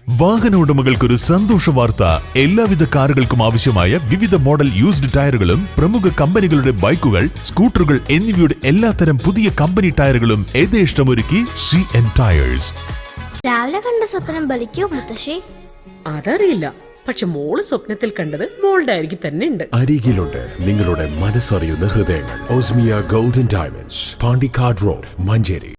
വാഹന ഉടമകൾക്കൊരു സന്തോഷ വാർത്ത. എല്ലാവിധ കാറുകൾക്കും ആവശ്യമായ വിവിധ മോഡൽ യൂസ്ഡ് ടയറുകളും പ്രമുഖ കമ്പനികളുടെ ബൈക്കുകൾ, സ്കൂട്ടറുകൾ എന്നിവയുടെ എല്ലാത്തരം പുതിയ കമ്പനി ടയറുകളും യഥേഷ്ടമൊരുക്കി CN ടയേഴ്സ്. രാവിലെ കണ്ട സ്വപ്നം ബലിക്കോ മുത്തശ്ശി? അതറിയില്ല, പക്ഷെ മോള് സ്വപ്നത്തിൽ കണ്ടത് മോളുടെ അരികിൽ തന്നെ ഉണ്ട്. അരികിലുണ്ട് നിങ്ങളുടെ മനസ്സറിയുന്ന ഹൃദയങ്ങൾ. Osmia golden diamonds, Pandikkad road, Manjeri.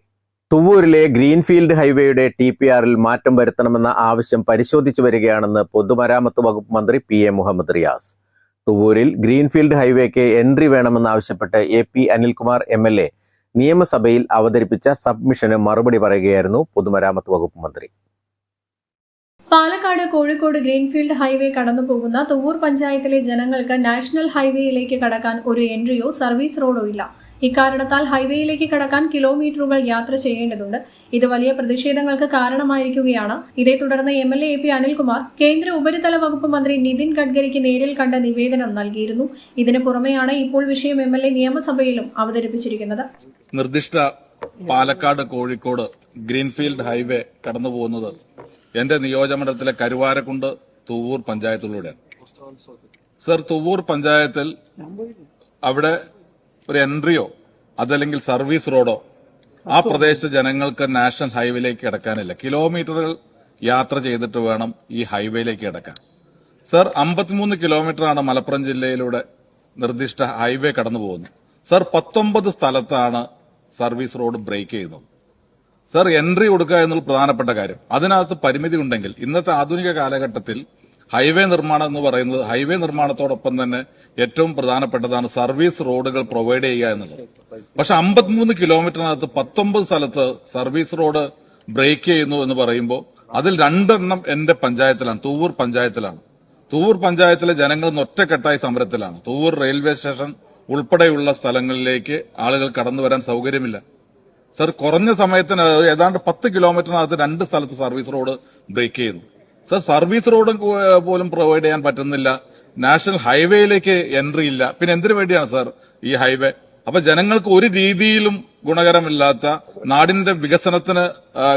തുവ്വൂരിലെ ഗ്രീൻഫീൽഡ് ഹൈവേയുടെ TPRൽ മാറ്റം വരുത്തണമെന്ന ആവശ്യം പരിശോധിച്ചു വരികയാണെന്ന് പൊതുമരാമത്ത് വകുപ്പ് മന്ത്രി PM മുഹമ്മദ് റിയാസ്. തുവ്വൂരിൽ ഗ്രീൻഫീൽഡ് ഹൈവേക്ക് എൻട്രി വേണമെന്നാവശ്യപ്പെട്ട് AP അനിൽകുമാർ MLA നിയമസഭയിൽ അവതരിപ്പിച്ച സബ്മിഷന് മറുപടി പറയുകയായിരുന്നു പൊതുമരാമത്ത് വകുപ്പ് മന്ത്രി. പാലക്കാട് കോഴിക്കോട് ഗ്രീൻഫീൽഡ് ഹൈവേ കടന്നുപോകുന്ന തുവ്വൂർ പഞ്ചായത്തിലെ ജനങ്ങൾക്ക് നാഷണൽ ഹൈവേയിലേക്ക് കടക്കാൻ ഒരു എൻട്രിയോ സർവീസ് റോഡോ ഇല്ല. ഇക്കാരണത്താൽ ഹൈവേയിലേക്ക് കടക്കാൻ കിലോമീറ്ററുകൾ യാത്ര ചെയ്യേണ്ടതുണ്ട്. ഇത് വലിയ പ്രതിഷേധങ്ങൾക്ക് കാരണമായിരിക്കുകയാണ്. ഇതേ തുടർന്ന് MLA AP അനിൽകുമാർ കേന്ദ്ര ഉപരിതല വകുപ്പ് മന്ത്രി നിതിൻ ഗഡ്കരിക്ക് നേരിൽ കണ്ട നിവേദനം നൽകിയിരുന്നു. ഇതിനു പുറമെയാണ് ഇപ്പോൾ വിഷയം MLA നിയമസഭയിലും അവതരിപ്പിച്ചിരിക്കുന്നത്. നിർദ്ദിഷ്ട പാലക്കാട് കോഴിക്കോട് ഗ്രീൻഫീൽഡ് ഹൈവേ കടന്നുപോകുന്നത് എന്റെ നിയോജകമണ്ഡലത്തിലെ കരുവാരക്കുണ്ട് തുവ്വൂർ പഞ്ചായത്തിലൂടെയാണ്. സർ, തുവ്വൂർ പഞ്ചായത്തിൽ അവിടെ ഒരു എൻട്രിയോ അതല്ലെങ്കിൽ സർവീസ് റോഡോ ആ പ്രദേശത്തെ ജനങ്ങൾക്ക് നാഷണൽ ഹൈവേയിലേക്ക് കിടക്കാനില്ല. കിലോമീറ്ററുകൾ യാത്ര ചെയ്തിട്ട് വേണം ഈ ഹൈവേയിലേക്ക് കിടക്കാൻ. സർ, 53 കിലോമീറ്ററാണ് മലപ്പുറം ജില്ലയിലൂടെ നിർദ്ദിഷ്ട ഹൈവേ കടന്നു പോകുന്നത്. സർ, 19 സ്ഥലത്താണ് സർവീസ് റോഡ് ബ്രേക്ക് ചെയ്യുന്നത്. സർ, എൻട്രി കൊടുക്കുക എന്നുള്ള പ്രധാനപ്പെട്ട കാര്യം. അതിനകത്ത് പരിമിതി ഉണ്ടെങ്കിൽ ഇന്നത്തെ ആധുനിക കാലഘട്ടത്തിൽ ഹൈവേ നിർമ്മാണം എന്ന് പറയുന്നത് ഹൈവേ നിർമ്മാണത്തോടൊപ്പം തന്നെ ഏറ്റവും പ്രധാനപ്പെട്ടതാണ് സർവീസ് റോഡുകൾ പ്രൊവൈഡ് ചെയ്യുക എന്നുള്ളത്. പക്ഷെ 53 കിലോമീറ്ററിനകത്ത് 19 സ്ഥലത്ത് സർവീസ് റോഡ് ബ്രേക്ക് ചെയ്യുന്നു എന്ന് പറയുമ്പോൾ അതിൽ 2 എണ്ണം എന്റെ പഞ്ചായത്തിലാണ്, തുവ്വൂർ പഞ്ചായത്തിലാണ്. തുവ്വൂർ പഞ്ചായത്തിലെ ജനങ്ങൾ ഒറ്റക്കെട്ടായി സമരത്തിലാണ്. തുവ്വൂർ റെയിൽവേ സ്റ്റേഷൻ ഉൾപ്പെടെയുള്ള സ്ഥലങ്ങളിലേക്ക് ആളുകൾ കടന്നു വരാൻ സൌകര്യമില്ല. സർ, കുറഞ്ഞ സമയത്തിന് ഏതാണ്ട് 10 കിലോമീറ്ററിനകത്ത് 2 സ്ഥലത്ത് സർവീസ് റോഡ് ബ്രേക്ക് ചെയ്യുന്നു. സർ, സർവീസ് റോഡ് പോലും പ്രൊവൈഡ് ചെയ്യാൻ പറ്റുന്നില്ല. നാഷണൽ ഹൈവേയിലേക്ക് എൻട്രി ഇല്ല. പിന്നെ എന്തിനു വേണ്ടിയാണ് സർ ഈ ഹൈവേ? അപ്പൊ ജനങ്ങൾക്ക് ഒരു രീതിയിലും ഗുണകരമില്ലാത്ത, നാടിന്റെ വികസനത്തിന്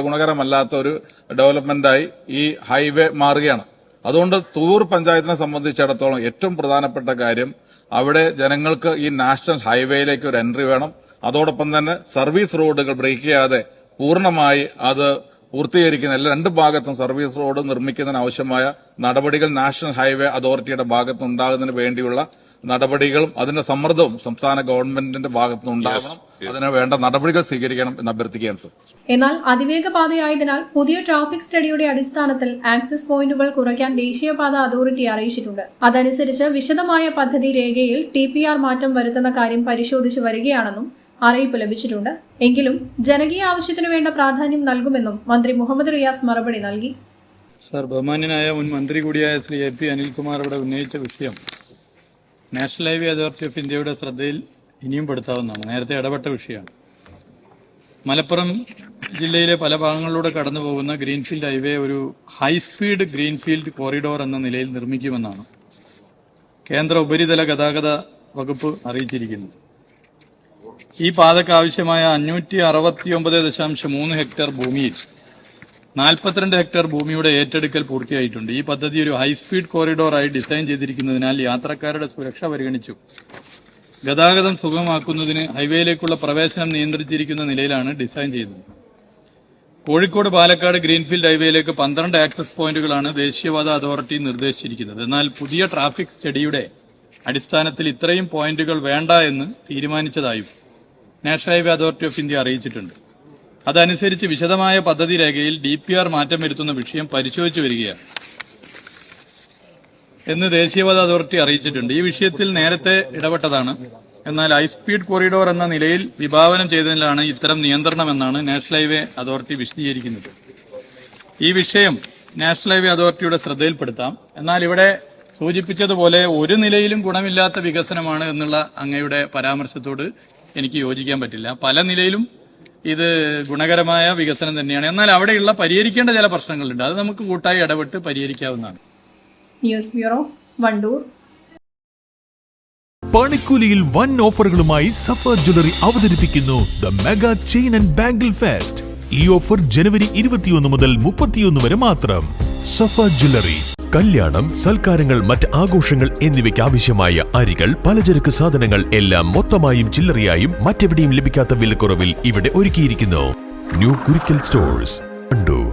ഗുണകരമല്ലാത്ത ഒരു ഡെവലപ്മെന്റായി ഈ ഹൈവേ മാറുകയാണ്. അതുകൊണ്ട് തുവ്വൂർ പഞ്ചായത്തിനെ സംബന്ധിച്ചിടത്തോളം ഏറ്റവും പ്രധാനപ്പെട്ട കാര്യം അവിടെ ജനങ്ങൾക്ക് ഈ നാഷണൽ ഹൈവേയിലേക്ക് ഒരു എൻട്രി വേണം. അതോടൊപ്പം തന്നെ സർവീസ് റോഡുകൾ ബ്രേക്ക് ചെയ്യാതെ പൂർണ്ണമായി അത് പൂർത്തീകരിക്കുന്ന എല്ലാ 2 ഭാഗത്തും സർവീസ് റോഡ് നിർമ്മിക്കുന്നതിന് ആവശ്യമായ നടപടികൾ നാഷണൽ ഹൈവേ അതോറിറ്റിയുടെ ഭാഗത്ത് ഉണ്ടാകുന്നതിന് വേണ്ടിയുള്ള നടപടികളും അതിന്റെ സമ്മർദ്ദവും സംസ്ഥാന ഗവൺമെന്റിന്റെ ഭാഗത്തുനിന്ന് ഉണ്ടാകണം. അതിന് വേണ്ട നടപടികൾ സ്വീകരിക്കണം എന്ന് അഭ്യർത്ഥിക്കുകയാണ് സർ. എന്നാൽ അതിവേഗ പാതയായതിനാൽ പുതിയ ട്രാഫിക് സ്റ്റഡിയുടെ അടിസ്ഥാനത്തിൽ ആക്സസ് പോയിന്റുകൾ കുറയ്ക്കാൻ ദേശീയപാത അതോറിറ്റി അറിയിച്ചിട്ടുണ്ട്. അതനുസരിച്ച് വിശദമായ പദ്ധതി രേഖയിൽ TPR മാറ്റം വരുത്തുന്ന കാര്യം പരിശോധിച്ചു വരികയാണെന്നും അറിയിപ്പ് ലഭിച്ചിട്ടുണ്ട്. എങ്കിലും ജനകീയ ആവശ്യത്തിനു വേണ്ട പ്രാധാന്യം നൽകുമെന്നും മന്ത്രി മുഹമ്മദ് റിയാസ് മറുപടി നൽകി. സർ, ബഹുമാന്യനായ മുൻ മന്ത്രി കൂടിയായ ശ്രീ AP അനിൽകുമാർ ഇവിടെ ഉന്നയിച്ച വിഷയം നാഷണൽ ഹൈവേ അതോറിറ്റി ഓഫ് ഇന്ത്യയുടെ ശ്രദ്ധയിൽ ഇനിയും പെടുത്താവുന്നതാണ്. നേരത്തെ ഇടപെട്ട വിഷയമാണ്. മലപ്പുറം ജില്ലയിലെ പല ഭാഗങ്ങളിലൂടെ കടന്നു പോകുന്ന ഗ്രീൻഫീൽഡ് ഹൈവേ ഒരു ഹൈസ്പീഡ് ഗ്രീൻഫീൽഡ് കോറിഡോർ എന്ന നിലയിൽ നിർമ്മിക്കുമെന്നാണ് കേന്ദ്ര ഉപരിതല ഗതാഗത വകുപ്പ് അറിയിച്ചിരിക്കുന്നത്. ഈ പാതയ്ക്ക് ആവശ്യമായ 569.3 ഹെക്ടർ ഭൂമിയിൽ 42 ഹെക്ടർ ഭൂമിയുടെ ഏറ്റെടുക്കൽ പൂർത്തിയായിട്ടുണ്ട്. ഈ പദ്ധതി ഒരു ഹൈസ്പീഡ് കോറിഡോറായി ഡിസൈൻ ചെയ്തിരിക്കുന്നതിനാൽ യാത്രക്കാരുടെ സുരക്ഷ പരിഗണിച്ചു ഗതാഗതം സുഗമമാക്കുന്നതിന് ഹൈവേയിലേക്കുള്ള പ്രവേശനം നിയന്ത്രിച്ചിരിക്കുന്ന നിലയിലാണ് ഡിസൈൻ ചെയ്തത്. കോഴിക്കോട് പാലക്കാട് ഗ്രീൻഫീൽഡ് ഹൈവേയിലേക്ക് 12 ആക്സസ് പോയിന്റുകളാണ് ദേശീയപാത അതോറിറ്റി നിർദ്ദേശിച്ചിരിക്കുന്നത്. എന്നാൽ പുതിയ ട്രാഫിക് സ്റ്റഡിയുടെ അടിസ്ഥാനത്തിൽ ഇത്രയും പോയിന്റുകൾ വേണ്ട എന്ന് തീരുമാനിച്ചതായും national highway authority of India അറിയിച്ചിട്ടുണ്ട്. അതനുസരിച്ച് വിശദമായ പദ്ധതി രേഖയിൽ DPR മാറ്റം വരുത്തുന്ന വിഷയം പരിശോധിച്ചു വരികയാണ് എന്ന് ദേശീയപാത അതോറിറ്റി അറിയിച്ചിട്ടുണ്ട്. ഈ വിഷയത്തിൽ നേരത്തെ ഇടപെട്ടതാണ്. എന്നാൽ ഹൈസ്പീഡ് കോറിഡോർ എന്ന നിലയിൽ വിഭാവനം ചെയ്തതിലാണ് ഇത്തരം നിയന്ത്രണമെന്നാണ് നാഷണൽ ഹൈവേ അതോറിറ്റി വിശദീകരിക്കുന്നത്. ഈ വിഷയം നാഷണൽ ഹൈവേ അതോറിറ്റിയുടെ ശ്രദ്ധയിൽപ്പെടുത്താം. എന്നാൽ ഇവിടെ സൂചിപ്പിച്ചതുപോലെ ഒരു നിലയിലും ഗുണമില്ലാത്ത വികസനമാണ് എന്നുള്ള അങ്ങയുടെ പരാമർശത്തോട് എനിക്ക് യോജിക്കാൻ പറ്റില്ല. പല നിലയിലും ഇത് ഗുണകരമായ വികസനം തന്നെയാണ്. എന്നാൽ അവിടെയുള്ള പരിഹരിക്കേണ്ട ചില പ്രശ്നങ്ങളുണ്ട്. അത് നമുക്ക് കൂട്ടായി ഇടപെട്ട് പരിഹരിക്കാവുന്നതാണ്. News bureau, Wandoor. പണിക്കൂലിയിൽ വൻ ഓഫറുകളുമായി സഫർ ജ്വല്ലറി അവതരിപ്പിക്കുന്നു the mega chain and bangle fest. ഈ ഓഫർ ജനുവരി 21 മുതൽ 31 വരെ മാത്രം. സഫ ജ്വല്ലറി. കല്യാണം, സൽക്കാരങ്ങൾ, മറ്റ് ആഘോഷങ്ങൾ എന്നിവയ്ക്ക് ആവശ്യമായ അരികൾ, പലചരക്ക് സാധനങ്ങൾ എല്ലാം മൊത്തമായും ചില്ലറയായും മറ്റെവിടെയും ലഭിക്കാത്ത വിലക്കുറവിൽ ഇവിടെ ഒരുക്കിയിരിക്കുന്നു. New Kurikkal stores, Wandoor.